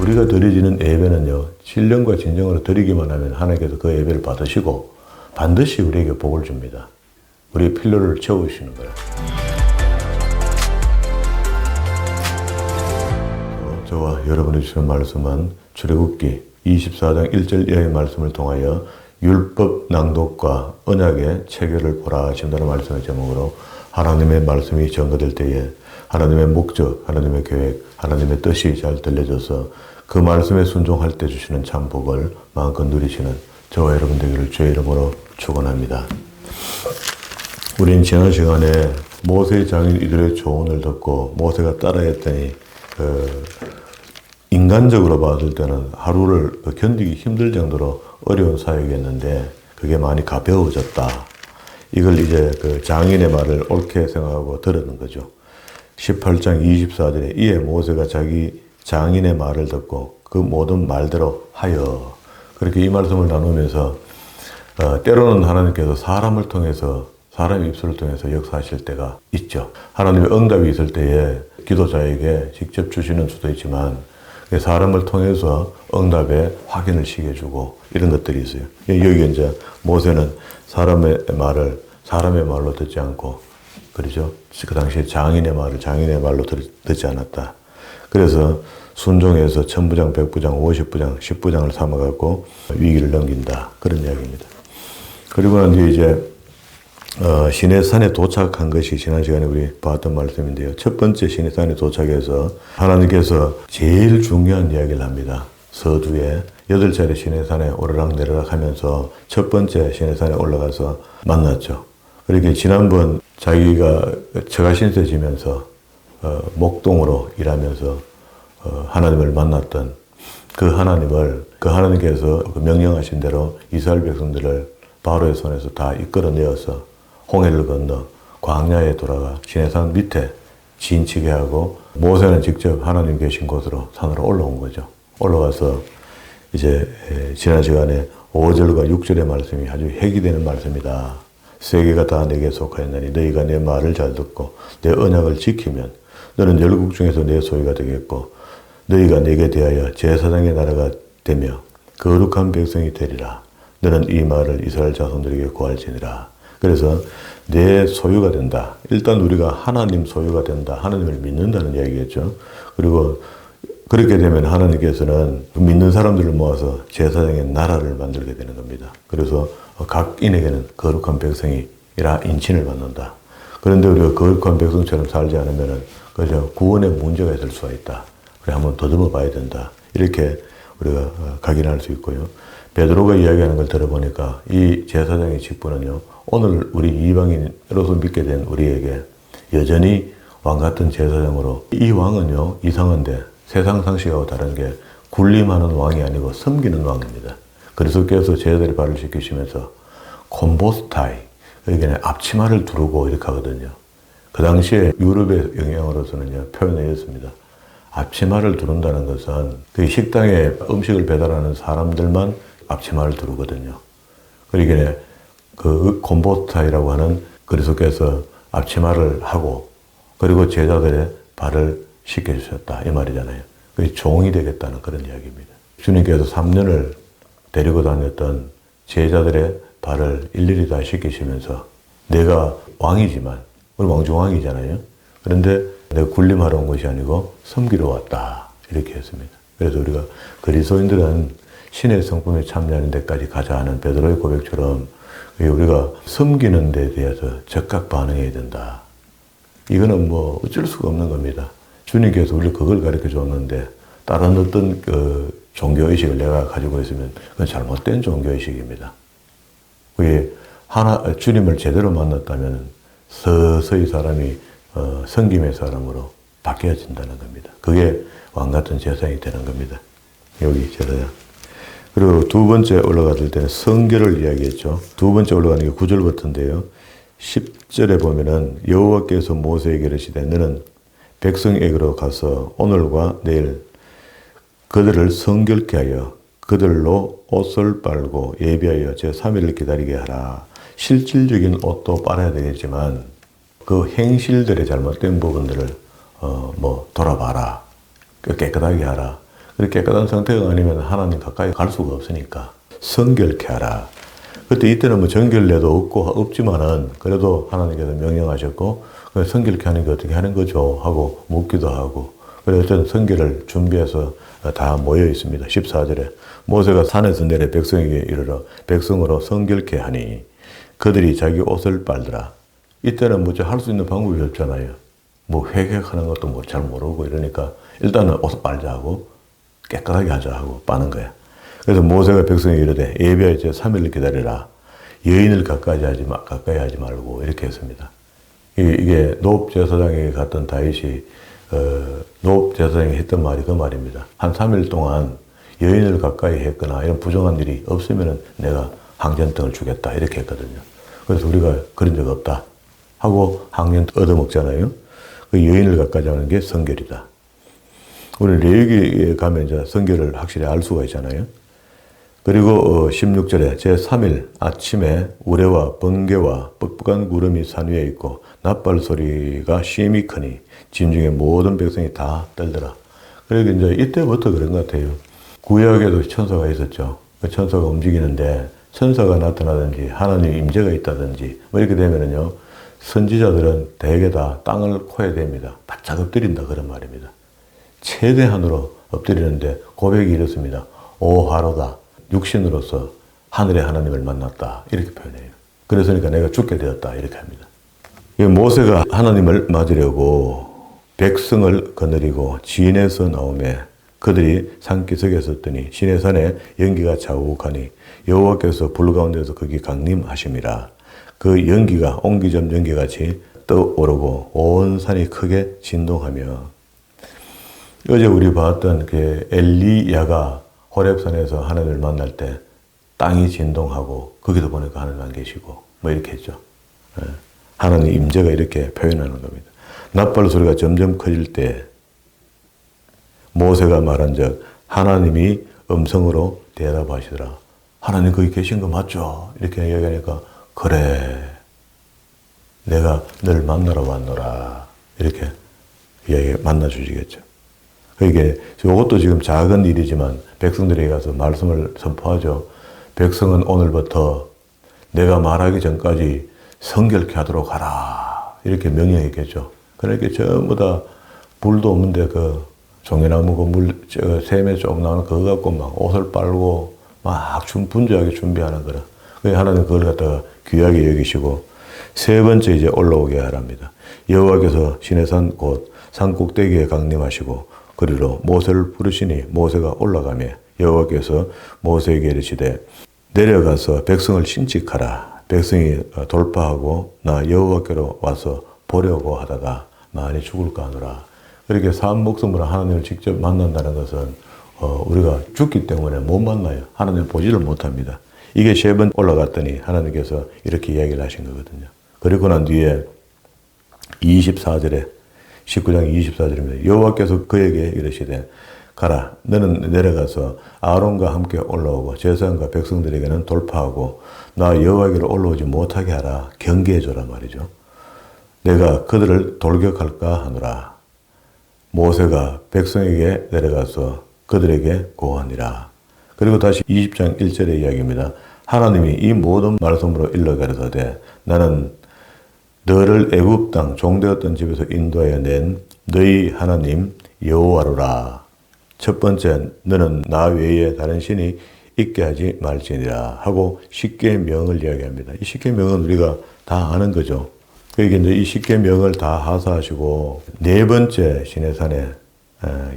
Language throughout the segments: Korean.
우리가 드려지는 예배는요, 신령과 진정으로 드리기만 하면 하나님께서 그 예배를 받으시고 반드시 우리에게 복을 줍니다. 우리의 필요를 채우시는 거예요. 저와 여러분이 주시는 말씀은 출애굽기 24장 1절 이하의 말씀을 통하여 율법 낭독과 언약의 체결을 보라 하신다는 말씀의 제목으로 하나님의 말씀이 전거될 때에 하나님의 목적, 하나님의 계획, 하나님의 뜻이 잘 들려져서 그 말씀에 순종할 때 주시는 참 복을 마음껏 누리시는 저와 여러분 되기를 주의 이름으로 축원합니다. 우린 지난 시간에 모세의 장인 이들의 조언을 듣고 모세가 따라했더니 인간적으로 봤을 때는 하루를 견디기 힘들 정도로 어려운 사역이었는데 그게 많이 가벼워졌다. 이걸 이제 그 장인의 말을 옳게 생각하고 들었는 거죠. 18장 24절에 이에 모세가 자기 장인의 말을 듣고 그 모든 말대로 하여, 그렇게 이 말씀을 나누면서 때로는 하나님께서 사람을 통해서, 사람의 입술을 통해서 역사하실 때가 있죠. 하나님의 응답이 있을 때에 기도자에게 직접 주시는 수도 있지만 사람을 통해서 응답의 확인을 시켜주고 이런 것들이 있어요. 여기 이제 모세는 사람의 말로 듣지 않고, 그렇죠? 그 당시에 장인의 말로 듣지 않았다. 그래서 순종해서 천부장, 백부장, 50부장, 10부장을 삼아갖고 위기를 넘긴다. 그런 이야기입니다. 그리고 난 뒤에 이제 시내산에 도착한 것이 지난 시간에 우리 봤던 말씀인데요. 첫 번째 시내산에 도착해서 하나님께서 제일 중요한 이야기를 합니다. 서두에 8차례 시내산에 오르락내리락 하면서 첫 번째 시내산에 올라가서 만났죠. 그렇게 지난번 자기가 처가신세 지면서 목동으로 일하면서 하나님을 만났던 그 하나님께서 명령하신 대로 이스라엘 백성들을 바로의 손에서 다 이끌어내어서 홍해를 건너 광야에 돌아가 시내산 밑에 진치게 하고 모세는 직접 하나님 계신 곳으로 산으로 올라온 거죠. 올라가서 이제 지난 시간에 5절과 6절의 말씀이 아주 핵이 되는 말씀이다. 세계가 다 내게 속하였나니 너희가 내 말을 잘 듣고 내 언약을 지키면 너는 열국 중에서 내 소유가 되겠고 너희가 내게 대하여 제사장의 나라가 되며 거룩한 백성이 되리라. 너는 이 말을 이스라엘 자손들에게 고할지니라. 그래서 내 소유가 된다. 일단 우리가 하나님 소유가 된다. 하나님을 믿는다는 이야기겠죠. 그리고 그렇게 되면 하나님께서는 믿는 사람들을 모아서 제사장의 나라를 만들게 되는 겁니다. 그래서 각 인에게는 거룩한 백성이라 인칭을 받는다. 그런데 우리가 거룩한 백성처럼 살지 않으면 그저 구원에 문제가 있을 수가 있다. 그래 한번 더듬어 봐야 된다. 이렇게 우리가 각인할 수 있고요. 베드로가 이야기하는 걸 들어보니까 이 제사장의 직분은요, 오늘 우리 이방인으로서 믿게 된 우리에게 여전히 왕 같은 제사장으로, 이 왕은요 이상한데 세상 상식하고 다른 게 군림하는 왕이 아니고 섬기는 왕입니다. 그리스도께서 제자들의 발을 씻기시면서 콤보스타이, 여기는 앞치마를 두르고 이렇게 하거든요. 그 당시에 유럽의 영향으로서는요 표현하였습니다. 앞치마를 두른다는 것은 그 식당에 음식을 배달하는 사람들만 앞치마를 두르거든요. 그러니까 그 콤보스타이라고 하는 그리스도께서 앞치마를 하고 그리고 제자들의 발을 씻겨주셨다 이 말이잖아요. 그게 종이 되겠다는 그런 이야기입니다. 주님께서 3년을 데리고 다녔던 제자들의 발을 일일이 다 씻기시면서 내가 왕이지만, 우리 왕중왕이잖아요. 그런데 내가 군림하러 온 것이 아니고 섬기러 왔다 이렇게 했습니다. 그래서 우리가 그리스도인들은 신의 성품에 참여하는 데까지 가자 하는 베드로의 고백처럼 우리가 섬기는 데에 대해서 적극 반응해야 된다. 이거는 뭐 어쩔 수가 없는 겁니다. 주님께서 우리 그걸 가르쳐 줬는데 다른 어떤 그 종교의식을 내가 가지고 있으면 그건 잘못된 종교의식입니다. 그게 주님을 제대로 만났다면 서서히 사람이 섬김의 사람으로 바뀌어진다는 겁니다. 그게 왕같은 제사장이 되는 겁니다. 여기 제사장. 그리고 두 번째 올라갔을 때는 성결을 이야기했죠. 두 번째 올라가는 게 9절부터인데요. 10절에 보면은 여호와께서 모세에게 이르시되 너는 백성에게로 가서 오늘과 내일 그들을 성결케 하여 그들로 옷을 빨고 예비하여 제3일을 기다리게 하라. 실질적인 옷도 빨아야 되겠지만 그 행실들의 잘못된 부분들을 돌아봐라. 깨끗하게 하라. 그렇게 깨끗한 상태가 아니면 하나님 가까이 갈 수가 없으니까 성결케 하라. 그때 이때는 뭐 정결례도 없지만은 그래도 하나님께서 명령하셨고 성결케 하는 게 어떻게 하는 거죠? 하고 묻기도 하고 그래서 어쨌든 성결을 준비해서 다 모여 있습니다. 14절에 모세가 산에서 내려 백성에게 이르러 백성으로 성결케 하니 그들이 자기 옷을 빨더라. 이때는 뭐 할 수 있는 방법이 없잖아요. 뭐 회개하는 것도 뭐 잘 모르고 이러니까 일단은 옷을 빨자 하고 깨끗하게 하자 하고 빠는 거야. 그래서 모세가 백성에게 이르되 예비하여 3일을 기다리라. 여인을 가까이 하지 말고 이렇게 했습니다. 이게 노업 제사장에게 갔던 다윗이 노업 제사장이 했던 말이 그 말입니다. 한 3일 동안 여인을 가까이 했거나 이런 부정한 일이 없으면 내가 항전등을 주겠다 이렇게 했거든요. 그래서 우리가 그런 적 없다 하고 항전 얻어먹잖아요. 그 여인을 가까이 하는 게 성결이다. 우리 레위기에 가면 이제 성결을 확실히 알 수가 있잖아요. 그리고 16절에 제3일 아침에 우레와 번개와 뻑뻑한 구름이 산 위에 있고 낫발 소리가 심히 크니 진중의 모든 백성이 다 떨더라. 그러니까 이제 이때부터 그런 것 같아요. 구약에도 천사가 있었죠. 그 천사가 움직이는데 천사가 나타나든지 하나님 임재가 있다든지 뭐 이렇게 되면은요 선지자들은 대개 다 땅을 코에 댑니다. 바짝 엎드린다 그런 말입니다. 최대한으로 엎드리는데 고백이 이렇습니다. 오하로다. 육신으로서 하늘의 하나님을 만났다. 이렇게 표현해요. 그래서니까 내가 죽게 되었다. 이렇게 합니다. 모세가 하나님을 맞으려고 백성을 거느리고 진에서 나오매 그들이 산기슭에 섰더니 시내산에 연기가 자욱하니 여호와께서 불 가운데서 거기 강림하심이라. 그 연기가 옹기점 연기같이 떠오르고 온 산이 크게 진동하며 어제 우리 봤던 그 엘리야가 호렙산에서 하나님을 만날 때 땅이 진동하고 거기서 보니까 하나님 안 계시고 뭐 이렇게 했죠. 하나님 임재가 이렇게 표현하는 겁니다. 낫발 소리가 점점 커질 때 모세가 말한 적 하나님이 음성으로 대답하시더라. 하나님 거기 계신 거 맞죠? 이렇게 얘기하니까 그래 내가 널 만나러 왔노라 이렇게 만나 주시겠죠. 이게 이것도 지금 작은 일이지만 백성들에게 가서 말씀을 선포하죠. 백성은 오늘부터 내가 말하기 전까지 성결케 하도록 하라 이렇게 명령했겠죠. 그러니까 전부 다 물도 없는데 그 종이나무 그 물 샘에 조금 나오는 그거 갖고 막 옷을 빨고 막 분주하게 준비하는 거라. 하나님 그걸 갖다가 귀하게 여기시고 세 번째 이제 올라오게 하랍니다. 여호와께서 시내산 곧 산 꼭대기에 강림하시고 그리로 모세를 부르시니 모세가 올라가며 여호와께서 모세에게 이르시되 내려가서 백성을 신칙하라. 백성이 돌파하고 나 여호와께로 와서 보려고 하다가 많이 죽을까 하노라. 그렇게 산 목숨으로 하나님을 직접 만난다는 것은 우리가 죽기 때문에 못 만나요. 하나님을 보지를 못합니다. 이게 세 번 올라갔더니 하나님께서 이렇게 이야기를 하신 거거든요. 그리고 난 뒤에 24절에 19장 24절입니다. 여호와께서 그에게 이르시되 가라 너는 내려가서 아론과 함께 올라오고 제사장과 백성들에게는 돌파하고 나 여호와께로 올라오지 못하게 하라. 경계해줘라 말이죠. 내가 그들을 돌격할까 하노라. 모세가 백성에게 내려가서 그들에게 고하니라. 그리고 다시 20장 1절의 이야기입니다. 하나님이 이 모든 말씀으로 일러 가라사대 나는 너를 애굽 땅 종되었던 집에서 인도하여 낸 너희 하나님 여호와로라. 첫 번째 너는 나 외에 다른 신이 있게 하지 말지니라 하고 십계명을 이야기합니다. 이 십계명은 우리가 다 아는 거죠. 그러니까 이제 이 십계명을 다 하사하시고 네 번째 시내산에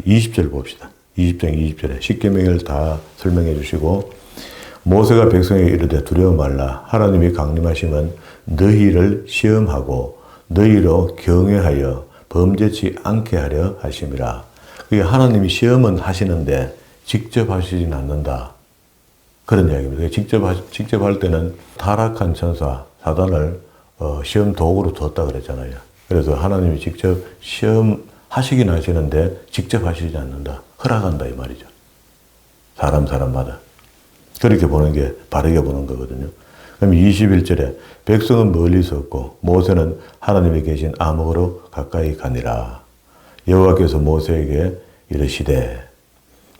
20절 봅시다. 20장 20절에 십계명을 다 설명해 주시고 모세가 백성에게 이르되 두려워 말라. 하나님이 강림하시면 너희를 시험하고 너희로 경외하여 범죄치 않게 하려 하심이라. 그게 하나님이 시험은 하시는데 직접 하시진 않는다. 그런 이야기입니다. 직접 할 때는 타락한 천사 사단을 시험 도구로 뒀다 그랬잖아요. 그래서 하나님이 직접 시험하시긴 하시는데 직접 하시지 않는다. 허락한다 이 말이죠. 사람마다. 그렇게 보는 게 바르게 보는 거거든요. 그럼 21절에 백성은 멀리 섰고 모세는 하나님이 계신 암흑으로 가까이 가니라. 여호와께서 모세에게 이르시되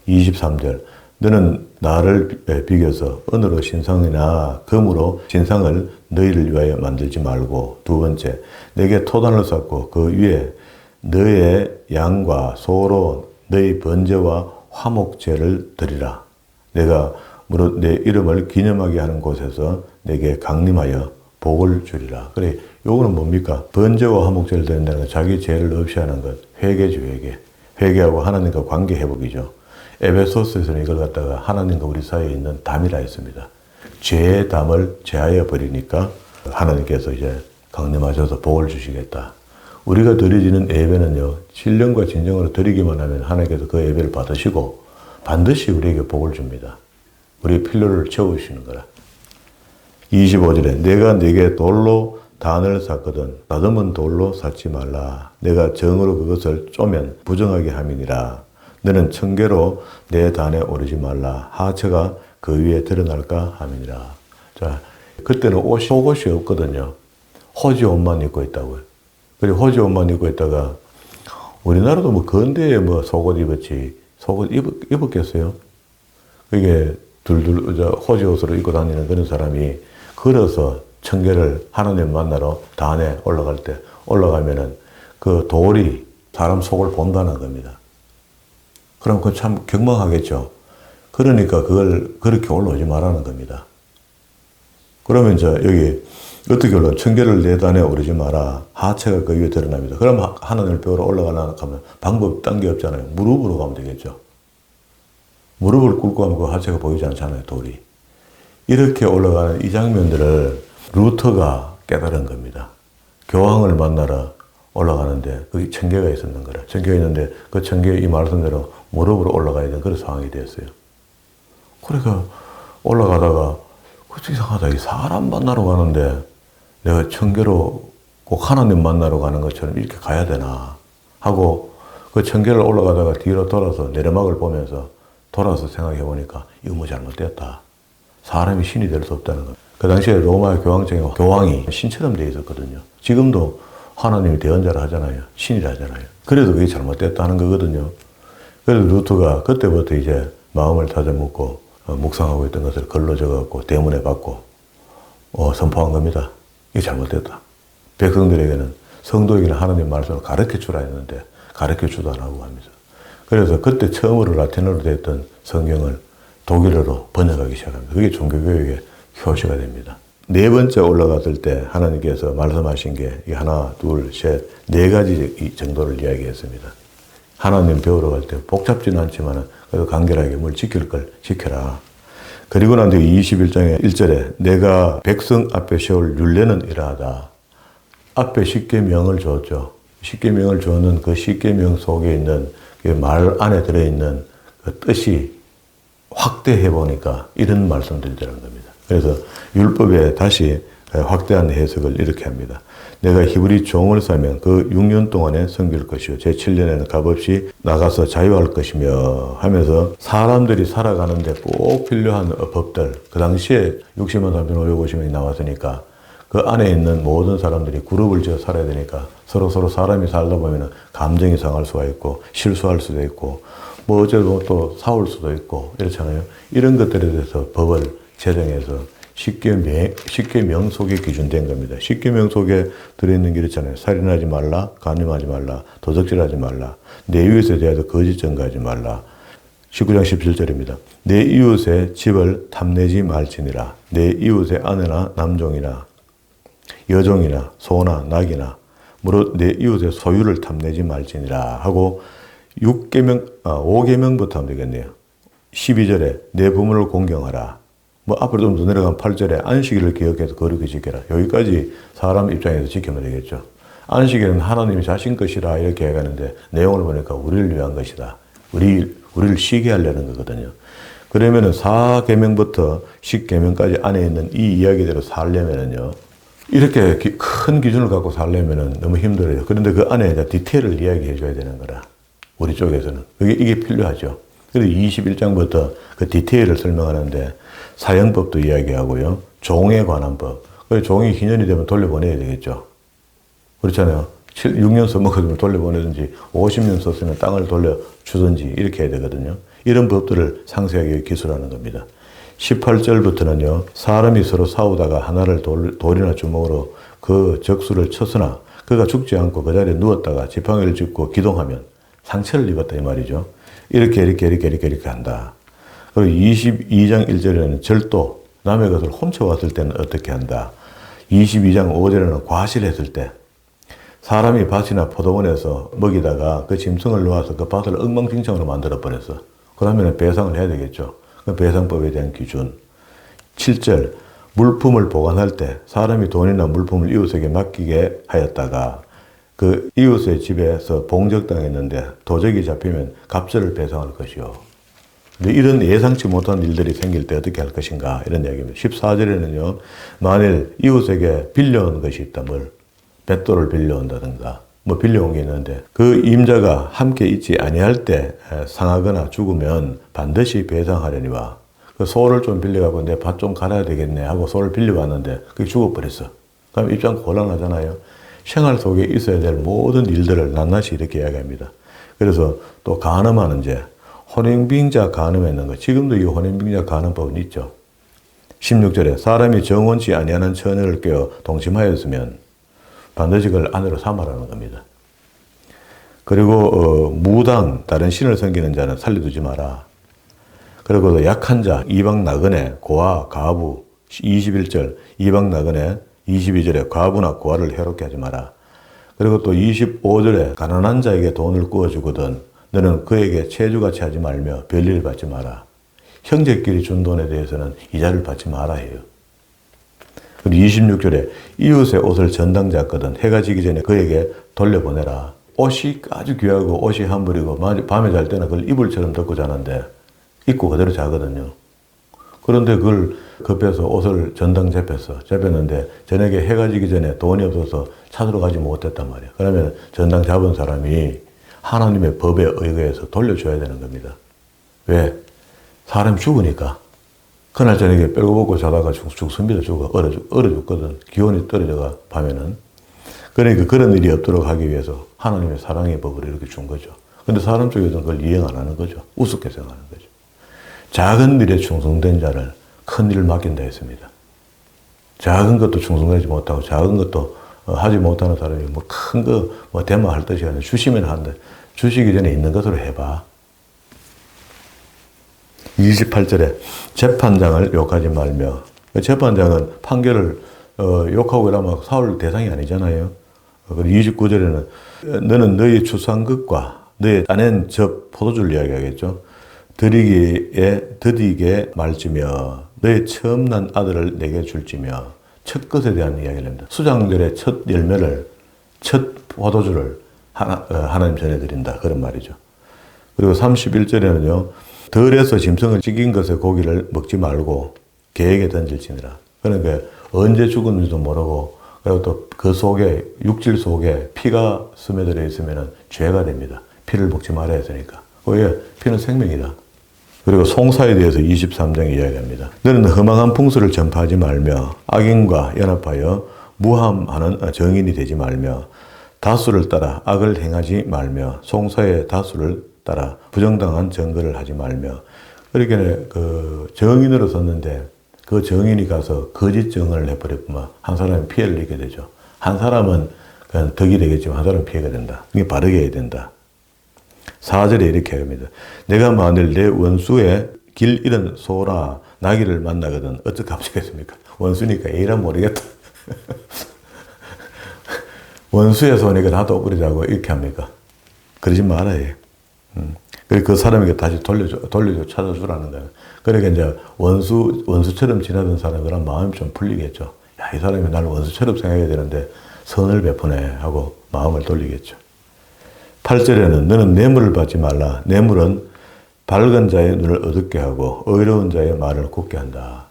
23절. 너는 나를 비교서 은으로 신상이나 금으로 신상을 너희를 위하여 만들지 말고. 두 번째, 내게 토단을 쌓고 그 위에 너의 양과 소로 너희 번제와 화목제를 드리라. 내가 무릇 내 이름을 기념하게 하는 곳에서 내게 강림하여 복을 주리라. 그래, 요거는 뭡니까? 번제와 화목제를 드린다는 건 자기 죄를 없이 하는 것. 회개죠, 회개. 회개하고 하나님과 관계 회복이죠. 에베소스에서는 이걸 갖다가 하나님과 우리 사이에 있는 담이라 했습니다. 죄의 담을 제하여 버리니까 하나님께서 이제 강림하셔서 복을 주시겠다. 우리가 드려지는 예배는요, 신령과 진정으로 드리기만 하면 하나님께서 그 예배를 받으시고 반드시 우리에게 복을 줍니다. 우리의 필요를 채우시는 거라. 25절에 내가 네게 돌로 단을 샀거든 다듬은 돌로 샀지 말라. 내가 정으로 그것을 쪼면 부정하게 함이니라. 너는 청개로 내 단에 오르지 말라. 하체가 그 위에 드러날까 함이니라. 자, 그때는 속옷이 없거든요. 호지 옷만 입고 있다고요. 그리고 호지 옷만 입고 있다가 우리나라도 뭐 근대에 뭐 속옷 입었지 속옷 입었겠어요? 그게 둘둘 호지 옷으로 입고 다니는 그런 사람이 걸어서 청계를 하나님 만나러 단에 올라갈 때 올라가면은 그 돌이 사람 속을 본다는 겁니다. 그럼 그건 참 경망하겠죠. 그러니까 그걸 그렇게 올라오지 말라는 겁니다. 그러면 이제 여기 어떻게 올라? 청계를 내 단에 오르지 마라. 하체가 그 위에 드러납니다. 그럼 하나님을 배우러 올라가려고 하면 방법 딴 게 없잖아요. 무릎으로 가면 되겠죠. 무릎을 꿇고 하면 그 하체가 보이지 않잖아요, 돌이. 이렇게 올라가는 이 장면들을 루터가 깨달은 겁니다. 교황을 만나러 올라가는데 거기 청계가 있었는 거라. 청계가 있는데 그 청계 이 말씀대로 무릎으로 올라가야 되는 그런 상황이 됐어요. 그러니까 올라가다가 그것도 이상하다. 이 사람 만나러 가는데 내가 청계로 꼭 하나님 만나러 가는 것처럼 이렇게 가야 되나 하고 그 청계를 올라가다가 뒤로 돌아서 내리막을 보면서 돌아서 생각해 보니까 이거 뭐 잘못됐다. 사람이 신이 될 수 없다는 것. 그 당시에 로마 교황청에 교황이 신처럼 되어 있었거든요. 지금도 하나님이 대언자를 하잖아요. 신이라 하잖아요. 그래도 그게 잘못됐다는 거거든요. 그래서 루터가 그때부터 이제 마음을 다져먹고 묵상하고 있던 것을 글로 적어갖고 대문에 받고 선포한 겁니다. 이게 잘못됐다. 백성들에게는 성도에게는 하나님 말씀을 가르쳐 주라 했는데 가르쳐 주도 안 하고 합니다. 그래서 그때 처음으로 라틴어로 됐던 성경을 독일어로 번역하기 시작합니다. 그게 종교교육의 효시가 됩니다. 네 번째 올라갔을 때 하나님께서 말씀하신 게 하나, 둘, 셋, 네 가지 정도를 이야기했습니다. 하나님 배우러 갈 때 복잡지는 않지만 그래도 간결하게 뭘 지킬 걸 지켜라. 그리고 난 뒤에 21장의 1절에 내가 백성 앞에 세울 율례는 이러하다. 앞에 십계명을 줬죠. 십계명을 주는 그 십계명 속에 있는 그 말 안에 들어있는 그 뜻이 확대해 보니까 이런 말씀들이 되는 겁니다. 그래서 율법에 다시 확대한 해석을 이렇게 합니다. 내가 히브리 종을 사면 그 6년 동안에 섬길 것이요 제7년에는 값없이 나가서 자유할 것이며 하면서 사람들이 살아가는데 꼭 필요한 법들 그 당시에 60만 3,550명이 나왔으니까 그 안에 있는 모든 사람들이 그룹을 지어 살아야 되니까 서로 사람이 살다 보면 감정이 상할 수가 있고 실수할 수도 있고 뭐 어쩌고 또 싸울 수도 있고 이렇잖아요. 이런 것들에 대해서 법을 제정해서 십계명 속에 기준된 겁니다. 십계명 속에 들어있는 게 이렇잖아요. 살인하지 말라, 간음하지 말라, 도적질하지 말라, 내 이웃에 대해서 거짓 증거하지 말라. 19장 17절입니다. 내 이웃의 집을 탐내지 말지니라. 내 이웃의 아내나 남종이나 여종이나 소나 낙이나 무릇 내 이웃의 소유를 탐내지 말지니라 하고 5계명부터 하면 되겠네요. 12절에 내 부모를 공경하라. 뭐 앞으로 좀 더 내려가면 8절에 안식일을 기억해서 거룩히 지켜라. 여기까지 사람 입장에서 지키면 되겠죠. 안식일은 하나님이 자신 것이라 이렇게 해가는데 내용을 보니까 우리를 위한 것이다. 우리를 쉬게 하려는 거거든요. 그러면은 4계명부터 10계명까지 안에 있는 이 이야기대로 살려면은요. 이렇게 큰 기준을 갖고 살려면은 너무 힘들어요. 그런데 그 안에 디테일을 이야기해 줘야 되는 거라. 우리 쪽에서는. 이게 필요하죠. 그래서 21장부터 그 디테일을 설명하는데 사형법도 이야기하고요. 종에 관한 법. 종이 희년이 되면 돌려보내야 되겠죠. 그렇잖아요. 6년 써먹었으면 돌려보내든지 50년 썼으면 땅을 돌려주든지 이렇게 해야 되거든요. 이런 법들을 상세하게 기술하는 겁니다. 18절부터는요, 사람이 서로 싸우다가 하나를 돌이나 주먹으로 그 적수를 쳤으나 그가 죽지 않고 그 자리에 누웠다가 지팡이를 짚고 기동하면 상처를 입었다 이 말이죠. 이렇게 한다. 그리고 22장 1절에는 절도, 남의 것을 훔쳐왔을 때는 어떻게 한다. 22장 5절에는 과실했을 때 사람이 밭이나 포도원에서 먹이다가 그 짐승을 놓아서 그 밭을 엉망진창으로 만들어버렸어. 그러면 배상을 해야 되겠죠. 그 배상법에 대한 기준. 7절, 물품을 보관할 때 사람이 돈이나 물품을 이웃에게 맡기게 하였다가 그 이웃의 집에서 봉적당했는데 도적이 잡히면 갑절을 배상할 것이요. 근데 이런 예상치 못한 일들이 생길 때 어떻게 할 것인가 이런 이야기입니다. 14절에는요. 만일 이웃에게 빌려온 것이 있다. 뭘 뱃돌을 빌려온다든가 뭐 빌려온 게 있는데 그 임자가 함께 있지 아니할 때 상하거나 죽으면 반드시 배상하려니와 그 소를 좀 빌려가고 내 밭 좀 갈아야 되겠네 하고 소를 빌려왔는데 그게 죽어버렸어. 그럼 입장 곤란하잖아요. 생활 속에 있어야 될 모든 일들을 낱낱이 이렇게 이야기합니다. 그래서 또 간음하는 죄, 혼인빙자 간음했는 거. 지금도 이 혼인빙자 간음법은 있죠. 16절에 사람이 정원치 아니하는 처녀를 깨어 동침하였으면 반드시 그걸 아내로 삼아라는 겁니다. 그리고 무당, 다른 신을 섬기는 자는 살려두지 마라. 그리고 약한 자, 이방 나그네, 고아, 가부, 21절, 이방 나그네, 22절에 과부나 고아를 해롭게 하지 마라. 그리고 또 25절에 가난한 자에게 돈을 구워주거든 너는 그에게 체주같이 하지 말며 별일을 받지 마라. 형제끼리 준 돈에 대해서는 이자를 받지 마라 해요. 그리고 26절에 이웃의 옷을 전당 잤거든 해가 지기 전에 그에게 돌려보내라. 옷이 아주 귀하고 옷이 한벌이고 밤에 잘 때는 그걸 이불처럼 덮고 자는데 입고 그대로 자거든요. 그런데 그걸 급해서 옷을 전당 잡혔는데 저녁에 해가 지기 전에 돈이 없어서 찾으러 가지 못했단 말이에요. 그러면 전당 잡은 사람이 하나님의 법에 의거해서 돌려줘야 되는 겁니다. 왜? 사람이 죽으니까. 그날 저녁에 뼈고 자다가 죽습니다. 얼어 죽거든. 기온이 떨어져가 밤에는. 그러니까 그런 일이 없도록 하기 위해서 하나님의 사랑의 법을 이렇게 준 거죠. 근데 사람 쪽에서는 그걸 이행 안 하는 거죠. 우습게 생각하는 거죠. 작은 일에 충성된 자를 큰 일을 맡긴다 했습니다. 작은 것도 충성되지 못하고 작은 것도 하지 못하는 사람이 뭐 큰 거 뭐 대마할 뜻이 아니라 주시면 한다. 주시기 전에 있는 것으로 해봐. 28절에 재판장을 욕하지 말며 재판장은 판결을 욕하고 이러면 사울 대상이 아니잖아요. 그리고 29절에는 너는 너희 추수한 너의 따낸 즙 포도주를 이야기하겠죠. 드디게 말지며 너의 처음 난 아들을 내게 줄지며 첫 것에 대한 이야기를 합니다. 수장절의 첫 열매를 첫 포도주를 하나님 전해드린다 그런 말이죠. 그리고 31절에는요. 덜에서 짐승을 찌긴 것의 고기를 먹지 말고 개에게 던질지니라. 그러니까 언제 죽었는지도 모르고 그리고 또 그 속에 육질 속에 피가 스며들어 있으면 죄가 됩니다. 피를 먹지 말아야 했으니까. 왜? 피는 생명이다. 그리고 송사에 대해서 23장에 이야기합니다. 너는 험악한 풍수를 전파하지 말며 악인과 연합하여 무함하는 정인이 되지 말며 다수를 따라 악을 행하지 말며 송사의 다수를 따라 부정당한 증거를 하지 말며 그렇게 그 정인으로 섰는데 그 정인이 가서 거짓 증언을 해버렸구만 한 사람이 피해를 입게 되죠. 한 사람은 그냥 덕이 되겠지만 한 사람은 피해가 된다. 이게 바르게 해야 된다. 4절에 이렇게 합니다. 내가 만일 내 원수의 길 잃은 소나 나귀를 만나거든 어떻게 하시겠습니까? 원수니까 에이라 모르겠다. 원수의 소니까 나도 버리자고 이렇게 합니까? 그러지 말아요. 그리고 그 사람에게 다시 돌려줘 찾아주라는 거예요. 그러니까 이제 원수처럼 지나던 사람이 그런 마음이 좀 풀리겠죠. 야, 이 사람이 나를 원수처럼 생각해야 되는데 선을 베푸네 하고 마음을 돌리겠죠. 8절에는 너는 뇌물을 받지 말라. 뇌물은 밝은 자의 눈을 어둡게 하고 의로운 자의 말을 굳게 한다.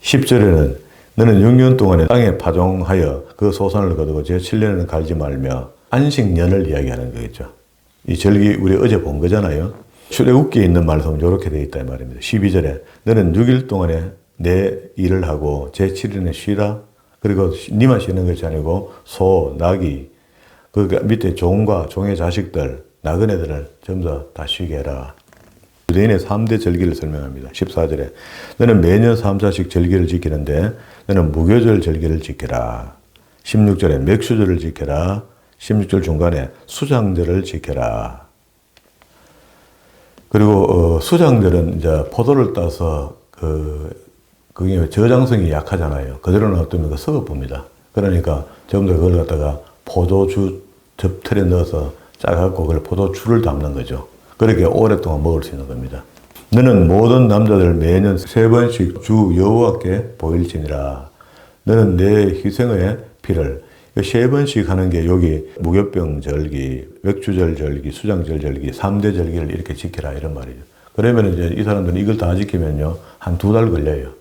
10절에는 너는 6년 동안에 땅에 파종하여 그 소산을 거두고 제7년에는 갈지 말며 안식년을 이야기하는 거겠죠. 이 절기 우리 어제 본 거잖아요. 출애굽기에 있는 말씀은 이렇게 되어 있다 이 말입니다. 12절에 너는 6일 동안에 내 일을 하고 제7일에 쉬라. 그리고 니만 쉬는 것이 아니고 소, 나귀, 그 밑에 종과 종의 자식들, 나그네들을 전부 다 쉬게 해라. 유대인의 3대 절기를 설명합니다. 14절에 너는 매년 3사씩 절기를 지키는데 너는 무교절 절기를 지켜라. 16절에 맥수절을 지켜라. 16절 중간에 수장절을 지켜라. 그리고 수장절은 이제 포도를 따서 그게 저장성이 약하잖아요. 그대로 놔두면 썩어봅니다. 그러니까 전부 다 그걸 갖다가 포도주 접틀에 넣어서 짜갖고 그걸 포도주를 담는 거죠. 그렇게 오랫동안 먹을 수 있는 겁니다. 너는 모든 남자들 매년 3번씩 주 여호와께 보일지니라. 너는 내 희생의 피를 3번씩 하는 게 여기 무교병 절기, 맥주절 절기, 수장절 절기, 3대 절기를 이렇게 지키라 이런 말이죠. 그러면 이제 이 사람들은 이걸 다 지키면요 한 2달 걸려요.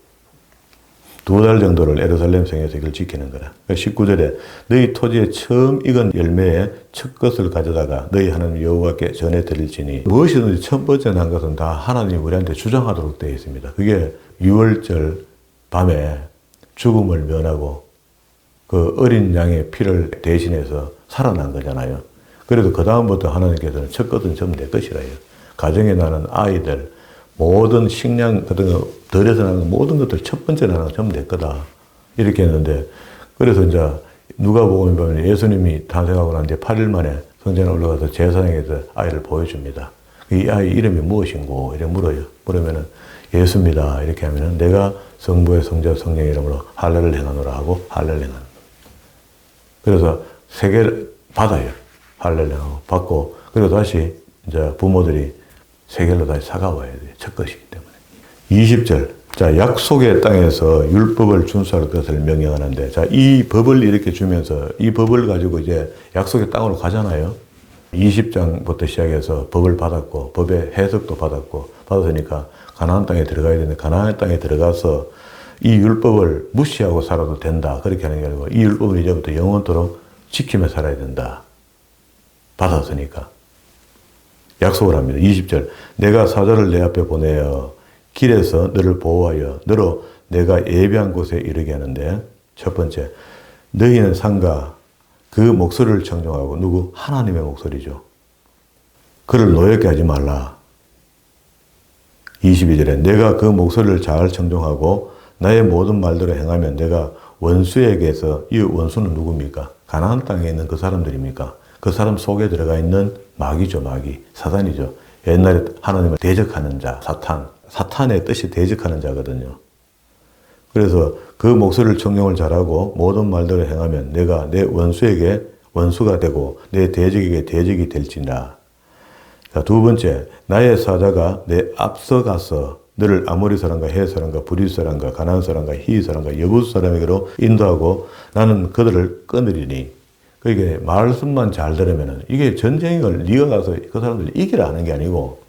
2달 정도를 예루살렘 성에서 이걸 지키는 거라. 19절에 너희 토지에 처음 익은 열매의 첫 것을 가져다가 너희 하나님 여호와께 전해 드릴지니 무엇이든지 첫 번째 난 것은 다 하나님이 우리한테 주장하도록 되어 있습니다. 그게 6월절 밤에 죽음을 면하고 그 어린 양의 피를 대신해서 살아난 거잖아요. 그래도 그 다음부터 하나님께서는 첫 것은 전부 내 것이라요. 가정에 나는 아이들, 모든 식량 같은 거, 덜에서 나는 모든 것들 첫 번째 나는 전부 내 거다. 이렇게 했는데, 그래서 이제 누가복음에 보면 예수님이 탄생하고 난 뒤에 8일 만에 성전에 올라가서 제사장에서 아이를 보여줍니다. 이 아이 이름이 무엇인고? 이렇게 물어요. 물으면은 예수입니다. 이렇게 하면은 내가 성부의 성자 성령의 이름으로 할례를 행하노라 하고 할례를 행하는. 그래서 3개를 받아요. 할례를 행하고 받고, 그리고 다시 이제 부모들이 3개로 다시 사과와야 돼요. 첫 것이기 때문에. 20절. 자, 약속의 땅에서 율법을 준수할 것을 명령하는데, 자, 이 법을 이렇게 주면서 이 법을 가지고 이제 약속의 땅으로 가잖아요. 20장부터 시작해서 법을 받았고, 법의 해석도 받았으니까 가나안 땅에 들어가야 되는데, 가나안 땅에 들어가서 이 율법을 무시하고 살아도 된다. 그렇게 하는 게 아니고, 이 율법을 이제부터 영원토록 지키며 살아야 된다. 받았으니까. 약속을 합니다. 20절. 내가 사자를 내 앞에 보내어 길에서 너를 보호하여 너로 내가 예비한 곳에 이르게 하는데, 첫 번째, 너희는 상가 그 목소리를 청종하고, 누구? 하나님의 목소리죠. 그를 노엽게 하지 말라. 22절에 내가 그 목소리를 잘 청종하고 나의 모든 말대로 행하면 내가 원수에게서, 이 원수는 누굽니까? 가나안 땅에 있는 그 사람들입니까? 그 사람 속에 들어가 있는 마귀죠, 마귀. 사단이죠. 옛날에 하나님을 대적하는 자, 사탄의 뜻이 대적하는 자거든요. 그래서 그 목소리를 청종을 잘하고 모든 말대로 행하면 내가 내 원수에게 원수가 되고 내 대적에게 대적이 될지니라. 자, 2번째, 나의 사자가 내 앞서가서 너를 아모리 사람과 헷 사람과 브릿 사람과 가나안 사람과 히 사람과 여부스 사람에게로 인도하고 나는 그들을 끊으리니. 그게 말씀만 잘 들으면은 이게 전쟁을 네가 가서 그 사람들 이기라 하는 게 아니고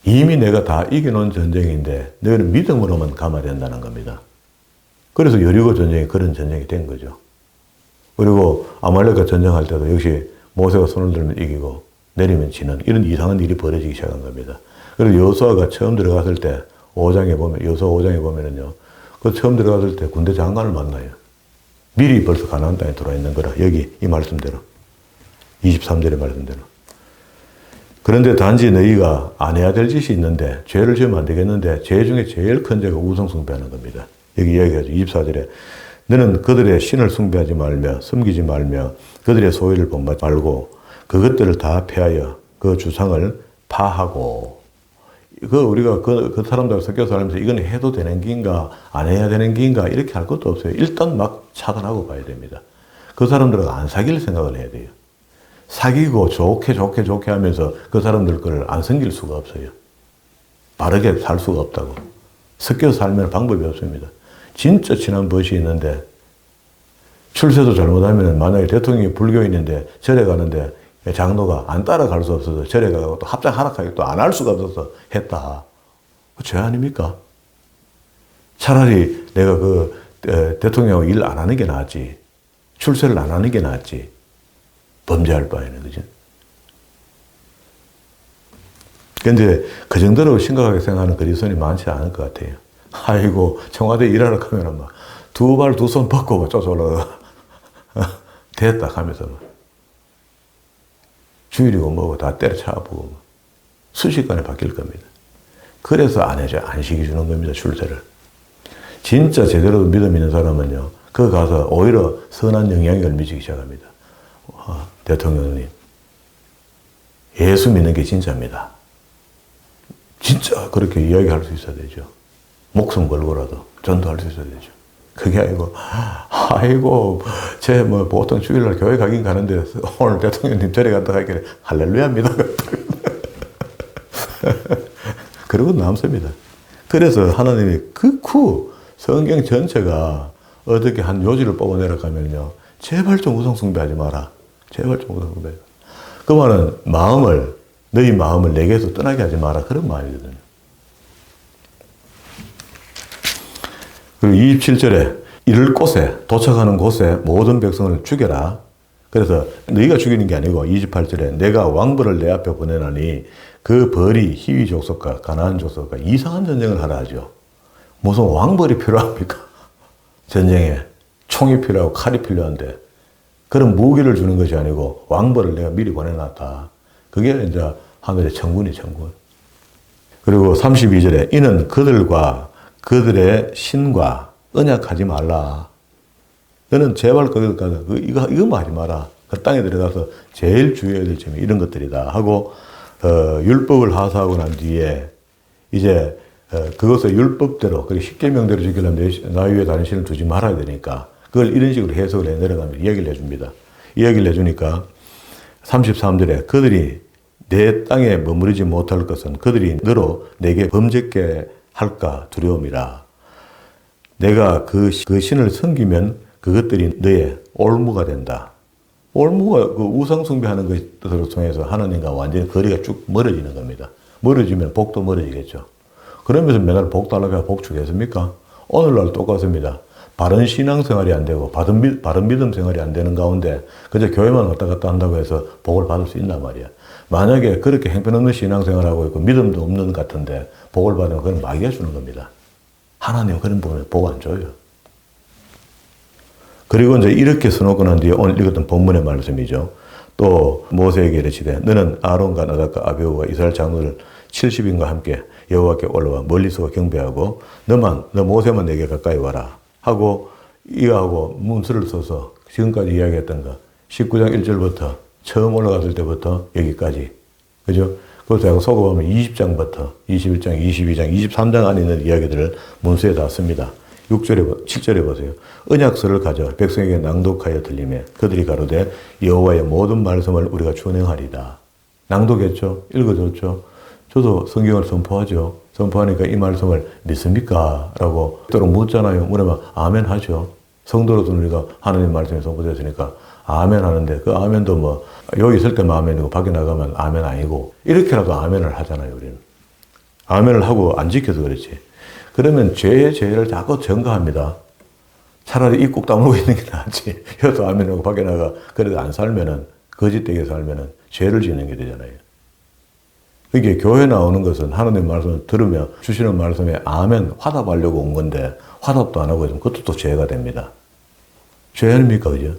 이미 내가 다 이겨놓은 전쟁인데 너희는 믿음으로만 감아야 된다는 겁니다. 그래서 여리고 전쟁이 그런 전쟁이 된 거죠. 그리고 아말렉과 전쟁할 때도 역시 모세가 손을 들면 이기고 내리면 지는 이런 이상한 일이 벌어지기 시작한 겁니다. 그래서 여호수아가 처음 들어갔을 때 5장에 보면, 여호수아 5장에 보면은요, 그 처음 들어갔을 때 군대 장관을 만나요. 미리 벌써 가나안 땅에 들어와 있는 거라. 여기 이 말씀대로 23절의 말씀대로. 그런데 단지 너희가 안 해야 될 짓이 있는데 죄를 지으면 안 되겠는데 죄 중에 제일 큰 죄가 우상 숭배하는 겁니다. 여기 이야기하죠. 24절에 너는 그들의 신을 숭배하지 말며 섬기지 말며 그들의 소유를 본받지 말고 그것들을 다 폐하여 그 주상을 파하고. 우리가 그 사람들과 섞여서 살면서 이건 해도 되는 긴가, 안 해야 되는 긴가, 이렇게 할 것도 없어요. 일단 막 차단하고 봐야 됩니다. 그 사람들하고 안 사귈 생각을 해야 돼요. 사귀고 좋게 하면서 그 사람들 걸 안 섬길 수가 없어요. 바르게 살 수가 없다고. 섞여서 살면 방법이 없습니다. 진짜 친한 벗이 있는데, 출세도 잘못하면 만약에 대통령이 불교인인데 절에 가는데 장로가 안 따라갈 수 없어서 절에 가고 또 합장 하락하게 또 안 할 수가 없어서 했다. 죄 아닙니까? 차라리 내가 대통령하고 일 안 하는 게 낫지. 출세를 안 하는 게 낫지. 범죄할 바에는, 그죠? 근데 그 정도로 심각하게 생각하는 그리스도인이 많지 않을 것 같아요. 아이고, 청와대 일하러 가면은 막 두 발 두 손 뻗고 쫓아올라가. 됐다 하면서 막. 주일이고 뭐고 다 때려쳐 보고. 순식간에 바뀔 겁니다. 그래서 안 해줘요. 안 시켜주는 겁니다. 출세를. 진짜 제대로 믿음 있는 사람은요, 그 가서 오히려 선한 영향력을 미치기 시작합니다. 대통령님, 예수 믿는 게 진짜입니다. 진짜 그렇게 이야기할 수 있어야 되죠. 목숨 걸고라도 전도할 수 있어야 되죠. 그게 아이고, 제 뭐 보통 주일날 교회 가긴 가는데 오늘 대통령님 절에 갔다 가길래 할렐루야입니다. 그러고 남습니다. 그래서 하나님이 극후 성경 전체가 어떻게 한 요지를 뽑아내려가면요, 제발 좀 우상숭배하지 마라. 제발 좀 우상숭배하지 마라. 그 말은 너희 마음을 내게서 떠나게 하지 마라. 그런 마음이거든요. 그리고 27절에 이를 곳에, 도착하는 곳에 모든 백성을 죽여라. 그래서 너희가 죽이는 게 아니고 28절에 내가 왕벌을 내 앞에 보내나니 그 벌이 히위 족속과 가나안 족속과 이상한 전쟁을 하라 하죠. 무슨 왕벌이 필요합니까? 전쟁에 총이 필요하고 칼이 필요한데 그런 무기를 주는 것이 아니고 왕벌을 내가 미리 보내놨다. 그게 이제 하늘의 천군이 천군. 그리고 32절에 이는 그들과 그들의 신과 언약하지 말라. 너는 제발 거기 가서 이거 하지 마라. 그 땅에 들어가서 제일 주의해야 될 점이 이런 것들이다 하고 율법을 하사하고 난 뒤에 이제 그것을 율법대로 그리고 십계명대로 지키려면 나 위에 다른 신을 두지 말아야 되니까 그걸 이런 식으로 해석을 해 내려가면 이야기를 해줍니다. 이야기를 해주니까 33절에 그들이 내 땅에 머무르지 못할 것은 그들이 너로 내게 범죄케 할까 두려움이라. 내가 그 신을 섬기면 그것들이 너의 올무가 된다. 올무가 그 우상숭배하는 것들을 통해서 하나님과 완전히 거리가 쭉 멀어지는 겁니다. 멀어지면 복도 멀어지겠죠. 그러면서 맨날 복 달라고 해야 복 주겠습니까? 오늘날 똑같습니다. 바른 신앙생활이 안 되고 바른 믿음 생활이 안 되는 가운데 그저 교회만 왔다 갔다 한다고 해서 복을 받을 수 있단 말이야. 만약에 그렇게 형편없는 신앙생활하고 있고 믿음도 없는 것 같은데 복을 받으면 그건 마귀가 주는 겁니다. 하나님은 그런 부분에 복 안 줘요. 그리고 이제 이렇게 써놓고 난 뒤에 오늘 읽었던 본문의 말씀이죠. 또 모세에게 이르시되 너는 아론과 나답과 아비후와 이스라엘 장로들 70인과 함께 여호와께 올라와 멀리서 경배하고 너 모세만 내게 가까이 와라 하고 이거하고 문서를 써서 지금까지 이야기했던 거 19장 1절부터 처음 올라갔을 때부터 여기까지 그죠? 그것도 속어 보면 20장부터 21장, 22장, 23장 안에 있는 이야기들을 문서에 다 씁니다. 7절에 보세요. 언약서를 가져 백성에게 낭독하여 들리매 그들이 가로되 여호와의 모든 말씀을 우리가 준행하리다. 낭독했죠? 읽어줬죠? 저도 성경을 선포하죠. 선포하니까 이 말씀을 믿습니까? 라고 또록 묻잖아요. 물으면 아멘 하죠. 성도로서 우리가 하나님 말씀이 선포됐으니까 아멘 하는데 그 아멘도 뭐 여기 있을 때만 아멘이고 밖에 나가면 아멘 아니고 이렇게라도 아멘을 하잖아요. 우리는. 아멘을 하고 안 지켜서 그렇지. 그러면 죄를 자꾸 전가합니다. 차라리 입 꼭 다물고 있는 게 낫지. 여기서 아멘하고 밖에 나가 그래도 안 살면은 거짓되게 살면은 죄를 지는 게 되잖아요. 이게 교회 나오는 것은 하나님 말씀을 들으며 주시는 말씀에 아멘 화답하려고 온 건데 화답도 안 하고 있으면 그것도 또 죄가 됩니다. 죄 아닙니까? 그죠?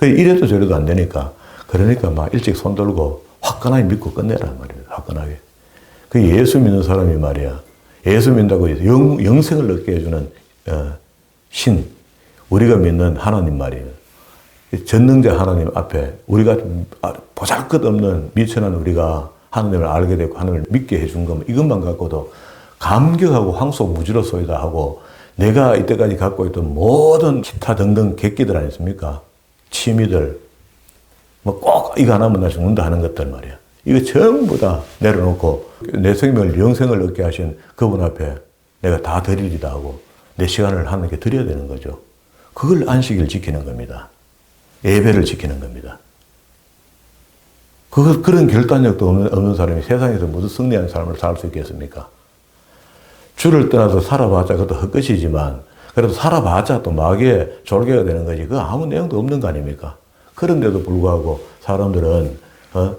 이래도 저래도 안 되니까 그러니까 막 일찍 손 들고 화끈하게 믿고 끝내란 말이에요. 화끈하게. 그 예수 믿는 사람이 말이야. 예수 믿는다고 해서 영생을 얻게 해주는 신, 우리가 믿는 하나님 말이에요. 전능자 하나님 앞에 우리가 보잘것없는 미천한 우리가 하나님을 알게 되고 하나님을 믿게 해준 것 이것만 갖고도 감격하고 황소무지로소이다 하고 내가 이때까지 갖고 있던 모든 기타 등등 객기들 아니십니까? 취미들 뭐 꼭 이거 하나면 나 죽는다 하는 것들 말이야. 이거 전부 다 내려놓고 내 생명을 영생을 얻게 하신 그분 앞에 내가 다 드리리다 하고 내 시간을 하나님께 드려야 되는 거죠. 그걸 안식일 지키는 겁니다. 예배를 지키는 겁니다. 그런 결단력도 없는 사람이 세상에서 무슨 승리한 삶을 살 수 있겠습니까? 주를 떠나서 살아봤자 그것도 헛것이지만 그래도 살아봤자 또 마귀의 졸개가 되는 거지. 그거 아무 내용도 없는 거 아닙니까? 그런데도 불구하고 사람들은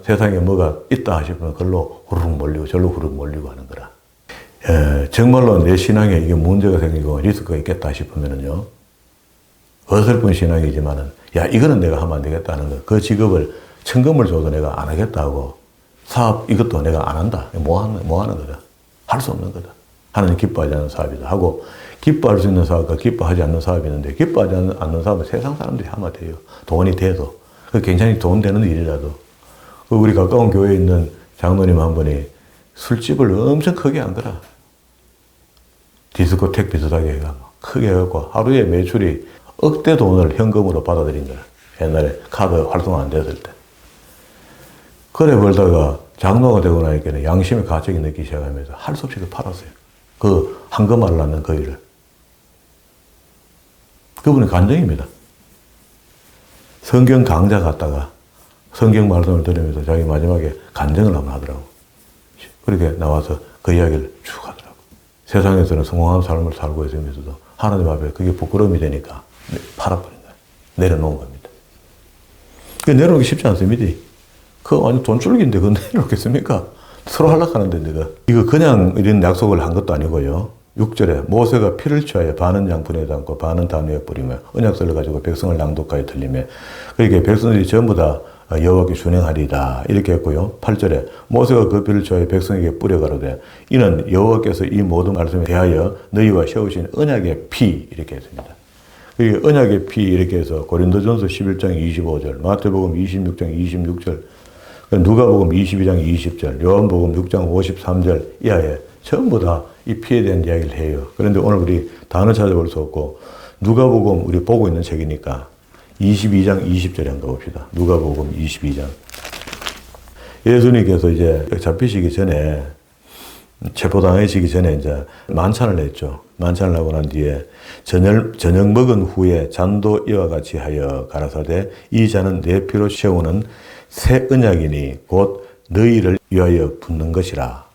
세상에 뭐가 있다 싶으면 그걸로 후루룩 몰리고 절로 후루룩 몰리고 하는 거라. 정말로 내 신앙에 이게 문제가 생기고 리스크가 있겠다 싶으면은요. 어설픈 신앙이지만은 야 이거는 내가 하면 안 되겠다는 거. 그 직업을 천금을 줘도 내가 안 하겠다고 사업 이것도 내가 안 한다. 뭐 하는 거다. 할 수 없는 거다. 하나님 기뻐하지 않는 사업이다. 하고 기뻐할 수 있는 사업과 기뻐하지 않는 사업이 있는데 기뻐하지 않는 사업은 세상 사람들이 하면 돼요. 돈이 돼도. 굉장히 돈 되는 일이라도. 우리 가까운 교회에 있는 장로님 한 분이 술집을 엄청 크게 한 거라. 디스코텍 비슷하게 해가 크게 해갖고 하루에 매출이 억대 돈을 현금으로 받아들인 거야. 옛날에 카드 활성화 안 됐을 때. 그래 벌다가 장로가 되고 나니까 양심의 가책이 느끼기 시작하면서 할 수 없이 팔았어요. 그 한금알을 낳는 그 일을. 그분이 간증입니다. 성경 강좌 갔다가 성경 말씀을 들으면서 자기 마지막에 간증을 한번 하더라고. 그렇게 나와서 그 이야기를 쭉 하더라고. 세상에서는 성공한 삶을 살고 있으면서도 하나님 앞에 그게 부끄러움이 되니까 팔아버린 거예요. 내려놓은 겁니다. 내려놓기 쉽지 않습니다. 그거 완전 돈줄기인데 그거 내려놓겠습니까? 서로 하락하는데 내가. 이거 그냥 이런 약속을 한 것도 아니고요. 6절에 모세가 피를 취하여 반은 양푼에 담고 반은 단 위에 뿌리며 언약서를 가지고 백성을 낭독하여 들리며 그렇게 백성들이 전부 다 여호와께 순행하리이다 이렇게 했고요. 8절에 모세가 그 피를 취하여 백성에게 뿌려 가로되 이는 여호와께서 이 모든 말씀에 대하여 너희와 세우신 언약의 피 이렇게 했습니다. 그 언약의 피 이렇게 해서 고린도전서 11장 25절, 마태복음 26장 26절, 누가복음 22장 20절, 요한복음 6장 53절 이하에 전부 다 이 피에 대한 이야기를 해요. 그런데 오늘 우리 단어 찾아볼 수 없고 누가복음 우리 보고 있는 책이니까 22장 20절에 한번 봅시다. 누가복음 22장. 예수님께서 이제 잡히시기 전에 체포당하시기 전에 이제 만찬을 했죠. 만찬을 하고 난 뒤에 저녁 먹은 후에 잔도 이와 같이 하여 가라사대 이 잔은 내 피로 채우는 새 언약이니 곧 너희를 위하여 붓는 것이라.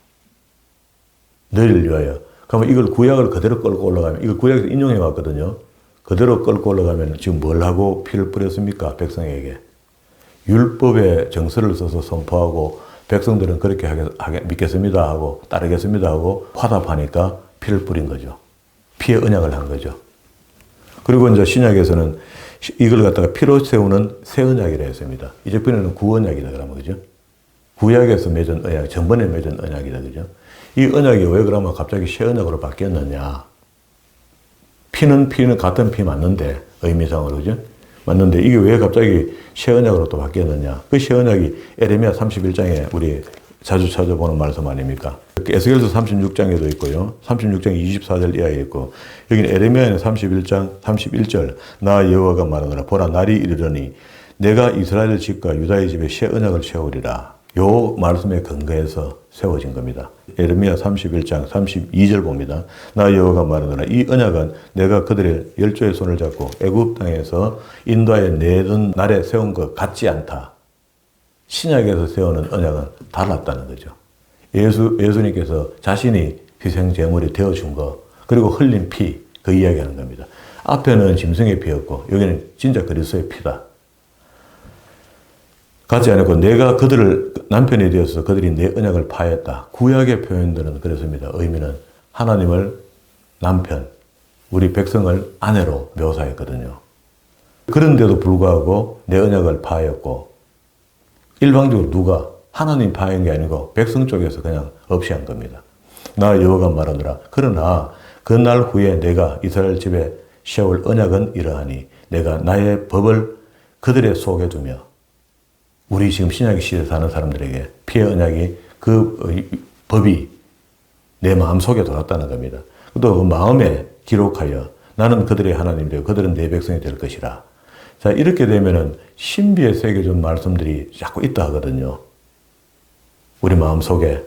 너희를 위하여. 그러면 이걸 구약을 그대로 끌고 올라가면 이걸 구약에서 인용해 왔거든요. 그대로 끌고 올라가면 지금 뭘 하고 피를 뿌렸습니까? 백성에게. 율법의 정서를 써서 선포하고 백성들은 그렇게 믿겠습니다 하고 따르겠습니다 하고 화답하니까 피를 뿌린 거죠. 피의 언약을 한 거죠. 그리고 이제 신약에서는 이걸 갖다가 피로 세우는 새 언약이라 했습니다. 이제 그는 구언약이다 그러면 그죠? 구약에서 맺은 언약, 전번에 맺은 언약이다 그죠? 이 언약이 왜 그러면 갑자기 새 언약으로 바뀌었느냐? 피는 같은 피 맞는데 의미상으로 그죠? 맞는데 이게 왜 갑자기 새 언약으로 또 바뀌었느냐? 그 새 언약이 에레미야 31장에 우리 자주 찾아보는 말씀 아닙니까? 에스겔서 36장에도 있고요. 36장 24절 이하에 있고 여기는 에레미야는 31장 31절 나 여호와가 말하노라 보라 날이 이르러니 내가 이스라엘 집과 유다의 집에 새 언약을 세우리라. 요 말씀에 근거해서 세워진 겁니다. 에레미야 31장 32절 봅니다. 나 여호와가 말하노라 이 언약은 내가 그들의 열조의 손을 잡고 애굽 땅에서 인도하여 내던 날에 세운 것 같지 않다. 신약에서 세우는 언약은 달랐다는 거죠. 예수님께서 자신이 희생 제물이 되어준 거 그리고 흘린 피 그 이야기하는 겁니다. 앞에는 짐승의 피였고 여기는 진짜 그리스도의 피다. 같지 않고 내가 그들을 남편이 되어서 그들이 내 언약을 파했다. 구약의 표현들은 그렇습니다. 의미는 하나님을 남편, 우리 백성을 아내로 묘사했거든요. 그런데도 불구하고 내 언약을 파했고 일방적으로 누가 하나님 파한 게 아니고 백성 쪽에서 그냥 없이 한 겁니다. 나 여호와가 말하노라. 그러나 그 날 후에 내가 이스라엘 집에 세울 언약은 이러하니 내가 나의 법을 그들의 속에 두며 우리 지금 신약 시대에 사는 사람들에게 피의 언약이 그 법이 내 마음속에 돌았다는 겁니다. 또 그 마음에 기록하여 나는 그들의 하나님이 되고 그들은 내 백성이 될 것이라. 자, 이렇게 되면은 신비의 세계 좀 말씀들이 자꾸 있다 하거든요. 우리 마음속에.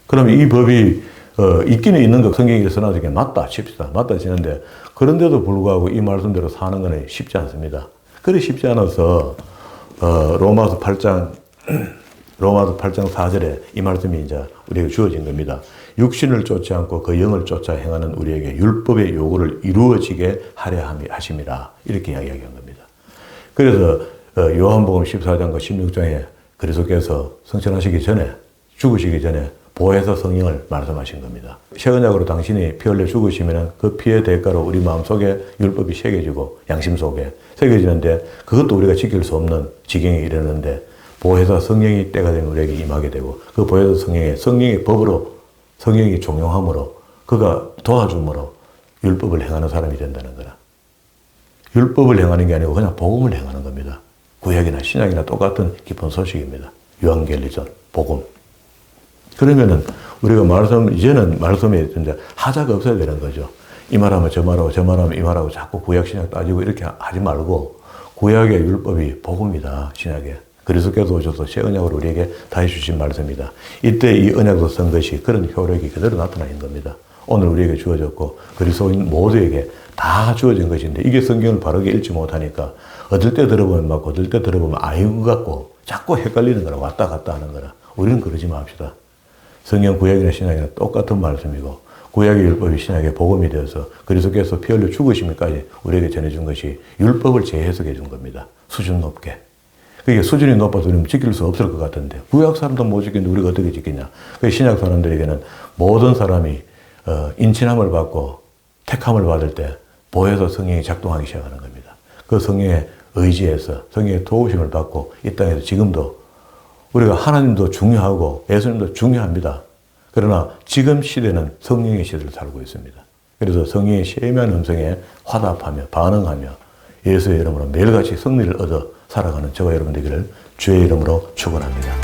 그러면 이 법이 있기는 있는 거 성경에 써놔서 맞다 칩시다. 맞다 치는데 그런데도 불구하고 이 말씀대로 사는 건 쉽지 않습니다. 그리 쉽지 않아서 로마서 8장 4절에 이 말씀이 이제 우리에게 주어진 겁니다. 육신을 쫓지 않고 그 영을 쫓아 행하는 우리에게 율법의 요구를 이루어지게 하려 하심이라 이렇게 이야기한 겁니다. 그래서 요한복음 14장과 16장에 그리스도께서 성천하시기 전에 죽으시기 전에 보혜사 성령을 말씀하신 겁니다. 새 언약으로 당신이 피 흘려 죽으시면 그 피의 대가로 우리 마음속에 율법이 새겨지고 양심 속에 새겨지는데 그것도 우리가 지킬 수 없는 지경에 이르는데 보혜사 성령이 때가 되면 우리에게 임하게 되고 그 보혜사 성령의 법으로 성령이 종용함으로 그가 도와줌으로 율법을 행하는 사람이 된다는 거라. 율법을 행하는 게 아니고 그냥 복음을 행하는 겁니다. 구약이나 신약이나 똑같은 기쁜 소식입니다. 유앙겔리전, 복음. 그러면은 우리가 이제는 말씀에 이제 하자가 없어야 되는 거죠. 이 말하면 저 말하고 저 말하면 이 말하고 자꾸 구약 신약 따지고 이렇게 하지 말고 구약의 율법이 복음이다. 신약에. 그리스도께서 오셔서 새 언약으로 우리에게 다시 주신 말씀이다. 이때 이 언약으로 쓴 것이 그런 효력이 그대로 나타나는 겁니다. 오늘 우리에게 주어졌고 그리스도인 모두에게 다 주어진 것인데 이게 성경을 바르게 읽지 못하니까 얻을 때 들어보면 맞고 얻을 때 들어보면 아닌 것 같고 자꾸 헷갈리는 거라 왔다 갔다 하는 거라. 우리는 그러지 맙시다. 성경 구약이나 신약이나 똑같은 말씀이고 구약의 율법이 신약의 복음이 되어서 그리스도께서 피 흘려 죽으심까지 우리에게 전해준 것이 율법을 재해석해 준 겁니다. 수준 높게. 그게 수준이 높아서 우리는 지킬 수 없을 것 같은데 구약 사람도 못 지키는데 우리가 어떻게 지키냐. 그 신약 사람들에게는 모든 사람이 인친함을 받고 택함을 받을 때 보혜사 성령이 작동하기 시작하는 겁니다. 그 성령의 의지에서 성령의 도우심을 받고 이 땅에서 지금도 우리가 하나님도 중요하고 예수님도 중요합니다. 그러나 지금 시대는 성령의 시대를 살고 있습니다. 그래서 성령의 세미한 음성에 화답하며 반응하며 예수의 이름으로 매일같이 승리를 얻어 살아가는 저와 여러분 되기를 주의 이름으로 축원합니다.